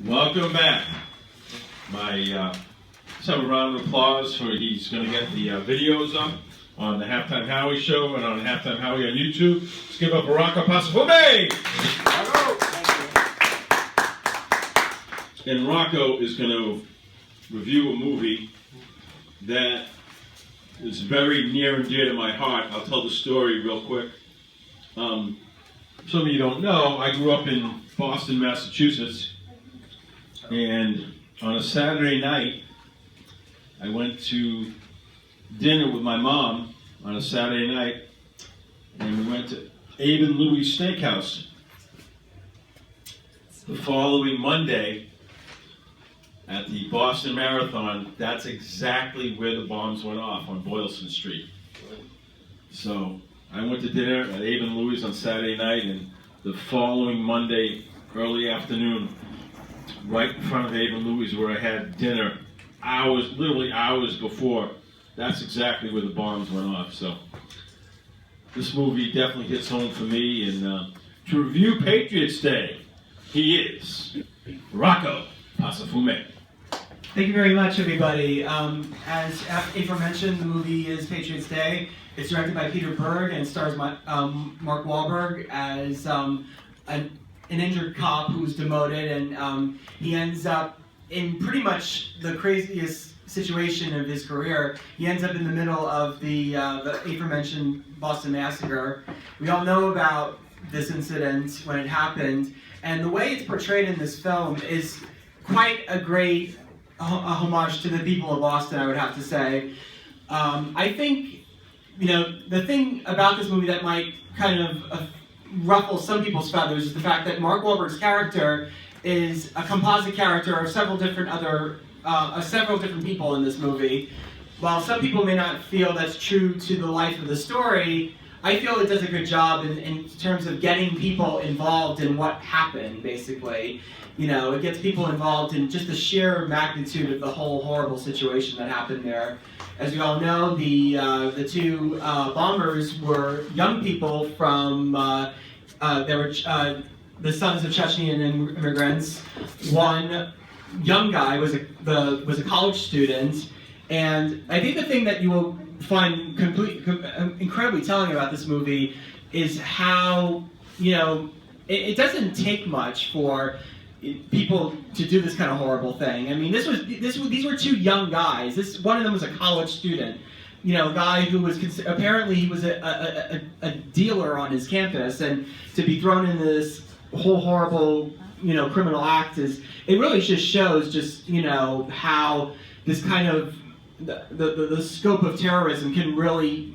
Welcome back. Let's have a round of applause for he's going to get the videos up on the Halftime Howie show and on Halftime Howie on YouTube. Let's give up a rock up Pasafume! And Rocco is going to review a movie that is very near and dear to my heart. I'll tell the story real quick. Some of you don't know, I grew up in Boston, Massachusetts, and on a Saturday night, I went to dinner with my mom on a Saturday night, and we went to Abe and Louie's Steakhouse. The following Monday, at the Boston Marathon, that's exactly where the bombs went off, on Boylston Street. So I went to dinner at Abe and Louie's on Saturday night, and the following Monday, early afternoon, right in front of Abe and Louie's where I had dinner, literally hours before, that's exactly where the bombs went off. So this movie definitely hits home for me. And to review Patriots Day, he is Rocco Pasafume. Thank you very much, everybody. As April mentioned, the movie is Patriots Day. It's directed by Peter Berg and stars Mark Wahlberg as an injured cop who's demoted, and he ends up in pretty much the craziest situation of his career. He ends up in the middle of the aforementioned Boston Massacre. We all know about this incident when it happened, and the way it's portrayed in this film is quite a great homage to the people of Boston, I would have to say. I think, the thing about this movie that might kind of ruffle some people's feathers is the fact that Mark Wahlberg's character is a composite character of several different people in this movie. While some people may not feel that's true to the life of the story, I feel it does a good job in terms of getting people involved in what happened, basically. It gets people involved in just the sheer magnitude of the whole horrible situation that happened there. As we all know, the two bombers were young people from, they were the sons of Chechnyan immigrants. One young guy was a college student, and I think the thing that you will find incredibly telling about this movie is how it doesn't take much for people to do this kind of horrible thing. I mean, these were two young guys. One of them was a college student, a guy who was apparently he was a dealer on his campus, and to be thrown into this whole horrible criminal act it really just shows how this kind of the scope of terrorism can really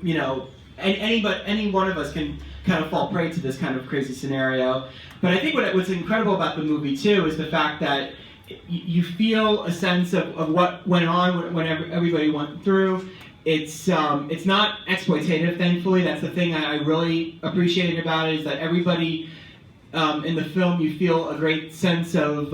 any one of us can kind of fall prey to this kind of crazy scenario. But I think what's incredible about the movie too is the fact that you feel a sense of what went on when everybody went through. It's not exploitative, thankfully. That's the thing I really appreciated about it, is that everybody in the film, you feel a great sense of,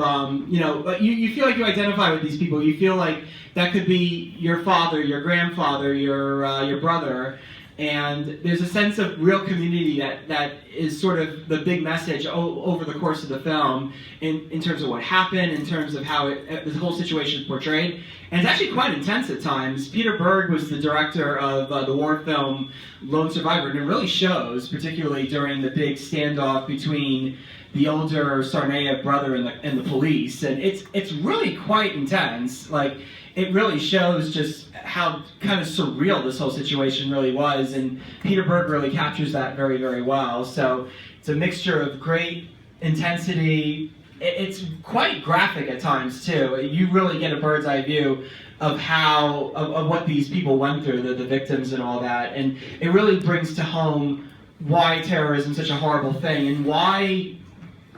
you feel like you identify with these people. You feel like that could be your father, your grandfather, your brother. And there's a sense of real community that is sort of the big message over the course of the film in terms of what happened, in terms of how the whole situation is portrayed. And it's actually quite intense at times. Peter Berg was the director of the war film Lone Survivor, and it really shows, particularly during the big standoff between the older Tsarnaev brother and the police. And it's really quite intense. Like, it really shows just how kind of surreal this whole situation really was, and Peter Berg really captures that very, very well. So it's a mixture of great intensity. It's quite graphic at times too. You really get a bird's eye view of of what these people went through, the victims and all that, and it really brings to home why terrorism is such a horrible thing, and why,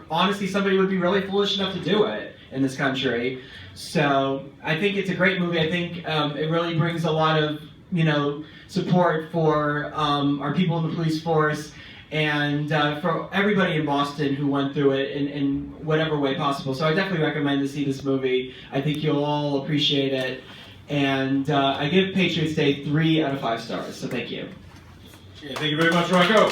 honestly, somebody would be really foolish enough to do it in this country. So I think it's a great movie. I think it really brings a lot of support for our people in the police force, and for everybody in Boston who went through it in whatever way possible. So I definitely recommend to see this movie. I think you'll all appreciate it. And I give Patriots Day 3 out of 5 stars. So thank you. Yeah, thank you very much, Rocco.